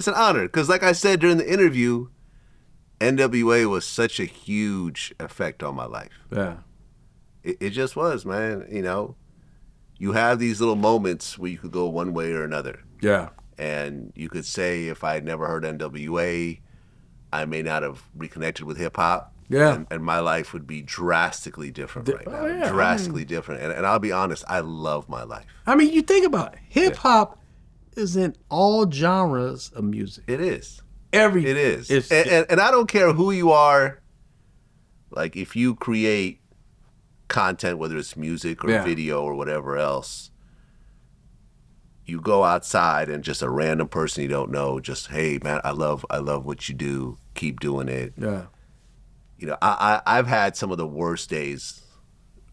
It's an honor because, like I said during the interview, NWA was such a huge effect on my life. Yeah. It just was, man. You know, you have these little moments where you could go one way or another. Yeah. And you could say if I had never heard NWA, I may not have reconnected with hip hop. Yeah. And my life would be drastically different right now. Oh, yeah. Drastically different. And I'll be honest, I love my life. I mean, you think about it. Hip hop is in all genres of music. It is. It is. And I don't care who you are. Like, if you create content, whether it's music or video or whatever else, you go outside and just a random person you don't know, just, hey, man, I love what you do. Keep doing it. Yeah. You know, I've had some of the worst days,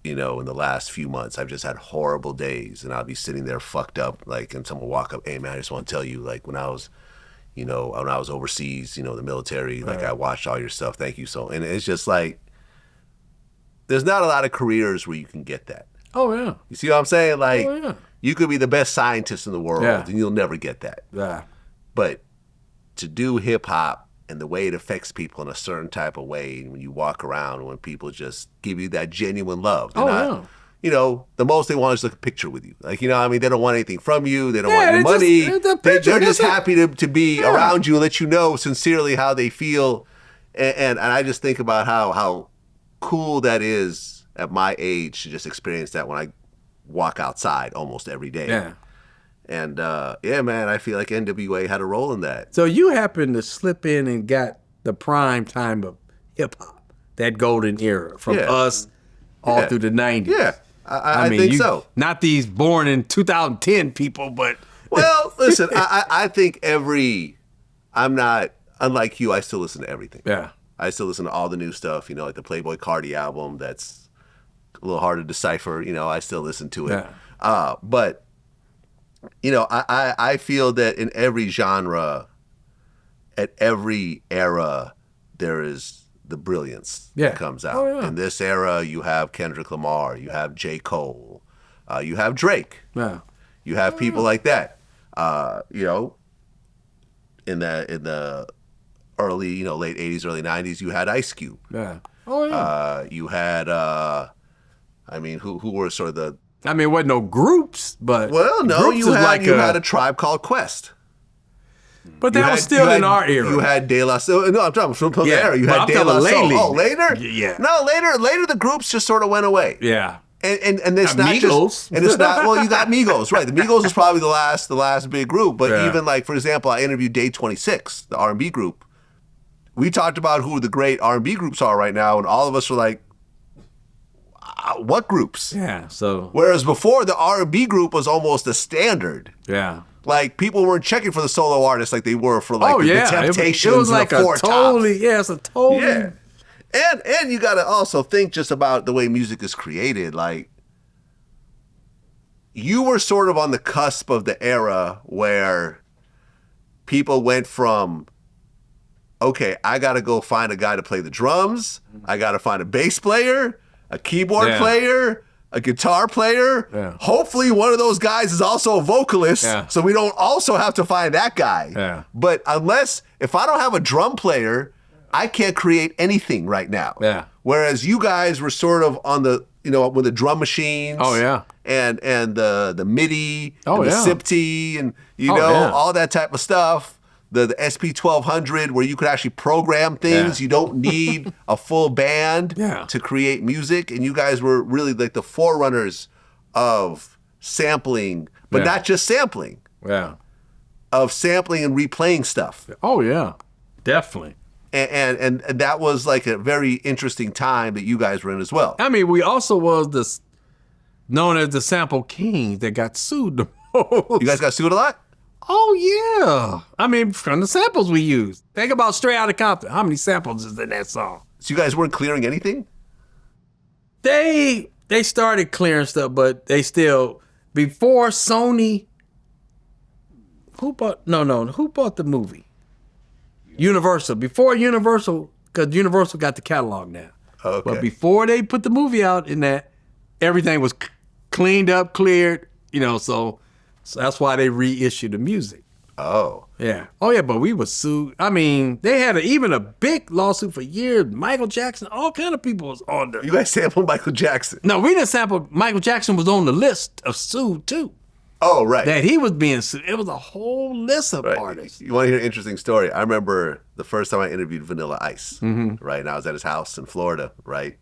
you know, in the last few months. I've just had horrible days, and I'll be sitting there fucked up, like, and someone walk up, hey, man, I just want to tell you, like, when I was overseas, you know, the military, like, I watched all your stuff. Thank you. And it's just like, there's not a lot of careers where you can get that. Oh, yeah. You see what I'm saying? Like, you could be the best scientist in the world, and you'll never get that. Yeah. But to do hip hop and the way it affects people in a certain type of way, when you walk around, when people just give you that genuine love. You know, the most they want is to take a picture with you. Like, you know, I mean, they don't want anything from you. They don't want your money. They're just happy to be around you and let you know sincerely how they feel. And I just think about how cool that is at my age to just experience that when I walk outside almost every day. Yeah. And man, I feel like NWA had a role in that. So you happened to slip in and got the prime time of hip hop, that golden era from us all through the 90s. Yeah, I mean, think so. Not these born in 2010 people, but... Well, listen, I think I'm not, unlike you, I still listen to everything. Yeah. I still listen to all the new stuff, you know, like the Playboi Carti album that's a little hard to decipher, you know, I still listen to it. Yeah. But, you know, I feel that in every genre, at every era, there is the brilliance that comes out. Oh, yeah. In this era, you have Kendrick Lamar, you have J. Cole, you have Drake. Yeah. You have people like that. You know, in the early, you know, late 80s, early 90s, you had Ice Cube. Yeah. Oh, yeah. You had, I mean, who were sort of the... I mean, it wasn't no groups, but... Well, no, you had a Tribe Called Quest. But that was still in our era. You had De La Soul. No, I'm talking from the era. You had De La Soul. Oh, later? Yeah. No, later the groups just sort of went away. Yeah. And it's not Migos. just, and it's not, well, you got Migos, right? The Migos was probably the last big group. But even like, for example, I interviewed Day 26, the R&B group. We talked about who the great R&B groups are right now, and all of us were like, what groups? Yeah, so. Whereas before, the R&B group was almost a standard. Yeah. Like, people weren't checking for the solo artists like they were for like the Temptations. It was like and the Four Tops. It's a totally. Yeah. And you got to also think just about the way music is created. Like, you were sort of on the cusp of the era where people went from, okay, I got to go find a guy to play the drums. I got to find a bass player, a keyboard player, a guitar player. Yeah. Hopefully one of those guys is also a vocalist, so we don't also have to find that guy. Yeah. But if I don't have a drum player, I can't create anything right now. Yeah. Whereas you guys were sort of on the, you know, with the drum machines. Oh, yeah. And the MIDI, and the SIP-T, and, you know, all that type of stuff. The SP1200, where you could actually program things. You don't need a full band to create music. And you guys were really like the forerunners of sampling, but not just sampling. Yeah. Of sampling and replaying stuff. Oh, yeah. Definitely. And that was like a very interesting time that you guys were in as well. I mean, we also was known as the sample kings that got sued the most. You guys got sued a lot? Oh, yeah. I mean, from the samples we used. Think about Straight Outta Compton. How many samples is in that song? So you guys weren't clearing anything? They started clearing stuff, but they still, before Sony, who bought the movie? Universal. Before Universal, because Universal got the catalog now. Okay. But before they put the movie out in that, everything was cleaned up, cleared, you know, so that's why they reissued the music. Oh. Yeah. Oh, yeah, but we were sued. I mean, they had even a big lawsuit for years. Michael Jackson, all kind of people was on there. You guys sampled Michael Jackson? No, we didn't sample. Michael Jackson was on the list of sued, too. Oh, right. That he was being sued. It was a whole list of artists. You want to hear an interesting story? I remember the first time I interviewed Vanilla Ice, right? And I was at his house in Florida, right?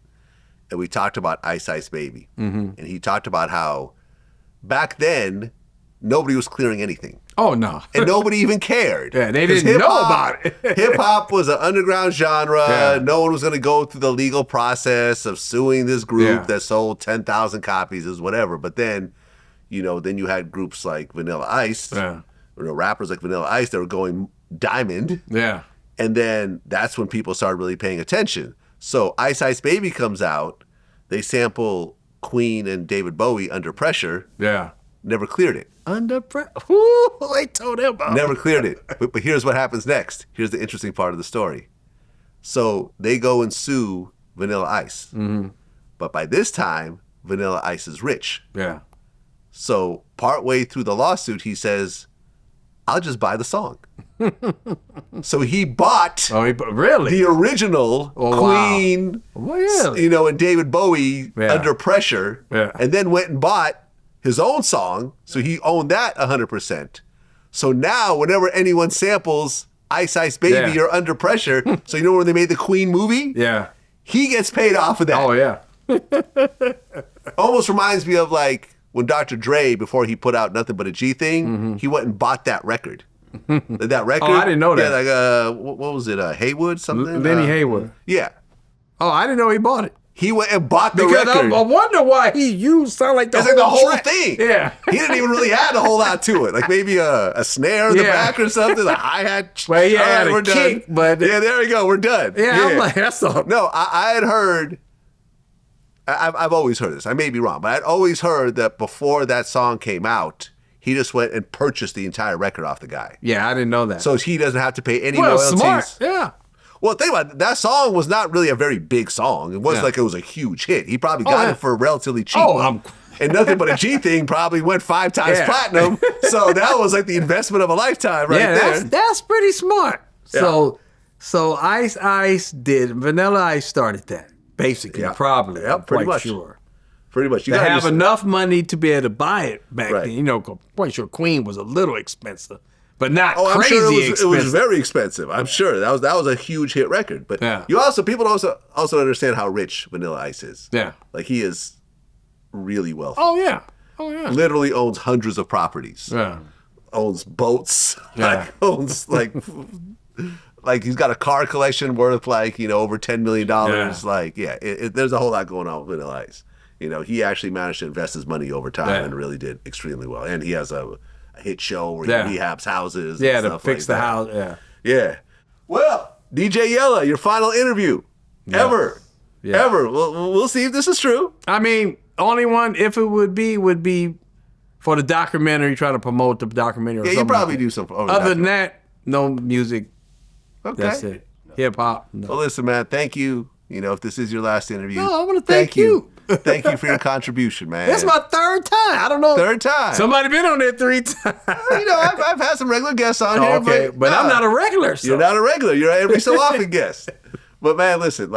And we talked about Ice Ice Baby. And he talked about how back then, nobody was clearing anything. Oh, no. And nobody even cared. Yeah, they didn't know about it. Hip-hop was an underground genre. Yeah. No one was going to go through the legal process of suing this group that sold 10,000 copies or whatever. But then, then you had groups like Vanilla Ice, rappers like Vanilla Ice that were going diamond. Yeah. And then that's when people started really paying attention. So Ice Ice Baby comes out. They sample Queen and David Bowie, Under Pressure. Yeah. Never cleared it. Under pressure. Who they told him about? Never cleared it. But here's what happens next. Here's the interesting part of the story. So they go and sue Vanilla Ice. But by this time, Vanilla Ice is rich. Yeah. So partway through the lawsuit, he says, I'll just buy the song. So he bought really? the original Queen, and David Bowie, Under Pressure, and then went and bought his own song, so he owned that 100%. So now, whenever anyone samples Ice Ice Baby or Under Pressure, so when they made the Queen movie? Yeah. He gets paid off of that. Oh, yeah. Almost reminds me of like when Dr. Dre, before he put out Nothing But a G Thing, he went and bought that record. That record? Oh, I didn't know that. Yeah, like, what was it, Haywood something? Lenny Haywood. Yeah. Oh, I didn't know he bought it. He went and bought the record. I wonder why he used sound like the whole thing. Yeah. He didn't even really add a whole lot to it. Like maybe a snare in the back or something. Like hi-hat. Well, he had a kick, but... Yeah, there we go. We're done. Yeah, I'm like, that's all. No, I had heard... I've always heard this. I may be wrong, but I'd always heard that before that song came out, he just went and purchased the entire record off the guy. Yeah, I didn't know that. So he doesn't have to pay any royalties. Smart. Yeah. Well, think about it. That song was not really a very big song. It wasn't like it was a huge hit. He probably got it for relatively cheap. And Nothing But a G Thing probably went 5 times platinum. So that was like the investment of a lifetime there. That's pretty smart. Yeah. So Ice Ice Vanilla Ice started that, basically, probably. Yep, pretty much. Sure. Pretty much. You have enough money to be able to buy it back then. I'm quite sure Queen was a little expensive. But not crazy I'm sure expensive. It was very expensive. I'm sure that was a huge hit record. But people also understand how rich Vanilla Ice is. Yeah, like he is really wealthy. Oh yeah. Literally owns hundreds of properties. Yeah, owns boats. Yeah, owns like he's got a car collection worth over $10 million. Yeah. There's a whole lot going on with Vanilla Ice. He actually managed to invest his money over time and really did extremely well. And he has a hit show where he rehabs houses. Yeah, and to fix the house. Yeah. Yeah. Well, DJ Yella, your final interview ever. Yeah. Ever. We'll see if this is true. I mean, only one, if it would be for the documentary, trying to promote the documentary or something. Yeah, you probably do something. Other than that, no music. Okay. That's it. Hip hop. No. Well, listen, man, thank you. If this is your last interview. No, I want to thank you. Thank you for your contribution, man. It's my 3rd time. I don't know. 3rd time. Somebody been on there 3 times. I've had some regular guests on here. Okay, but I'm not a regular. So. You're not a regular. You're an every so often guest. But man, listen,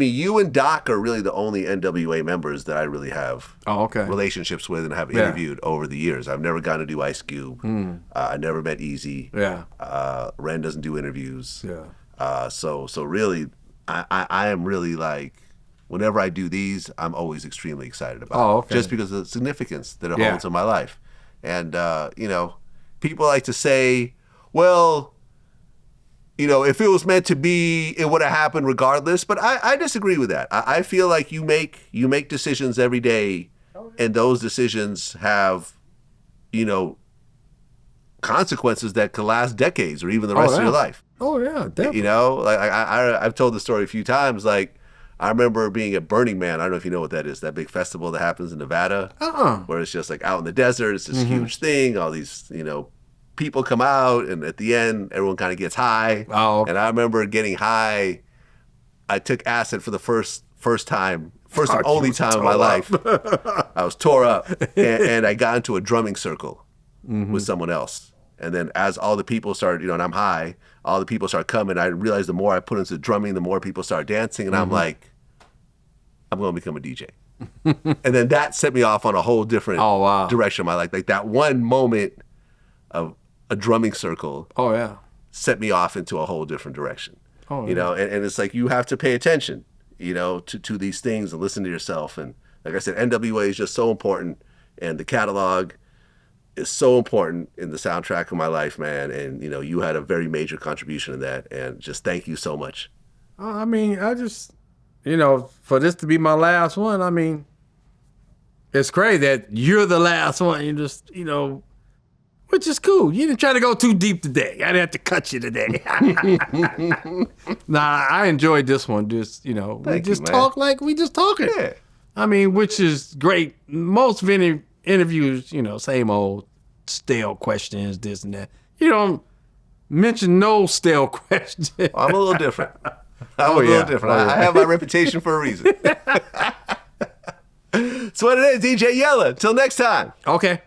you and Doc are really the only NWA members that I really have relationships with and have interviewed over the years. I've never gotten to do Ice Cube. I never met Easy. Yeah. Ren doesn't do interviews. Yeah. So really, I am really whenever I do these, I'm always extremely excited about it. Just because of the significance that it holds in my life. And, people like to say, well, if it was meant to be, it would have happened regardless. But I disagree with that. I feel like you make decisions every day, and those decisions have, consequences that could last decades or even the rest of your life. Oh yeah, definitely. I've told the story a few times. I remember being at Burning Man. I don't know if you know what that is. That big festival that happens in Nevada, where it's just out in the desert. It's this huge thing. All these people come out, and at the end, everyone kind of gets high. Oh. And I remember getting high. I took acid for the first time, and only time in my life. I was tore up, and I got into a drumming circle. with someone else. And then as all the people start, and I'm high, all the people start coming. I realize the more I put into drumming, the more people start dancing. And I'm like, I'm going to become a DJ. And then that set me off on a whole different direction of my life. Like that one moment of a drumming circle set me off into a whole different direction. And it's like you have to pay attention, to these things and listen to yourself. And like I said, NWA is just so important. And the catalog is so important in the soundtrack of my life, man. And, you had a very major contribution in that. And just thank you so much. I mean, I just... for this to be my last one, I mean, it's crazy that you're the last one. You just, which is cool. You didn't try to go too deep today. I didn't have to cut you today. Nah, I enjoyed this one. Just, we just talk like we just talking. Yeah. I mean, which is great. Most interviews, same old stale questions, this and that. You don't mention no stale questions. I'm a little different. I'm a little different. I have my reputation for a reason. That's what it is, DJ Yella. Till next time. Okay.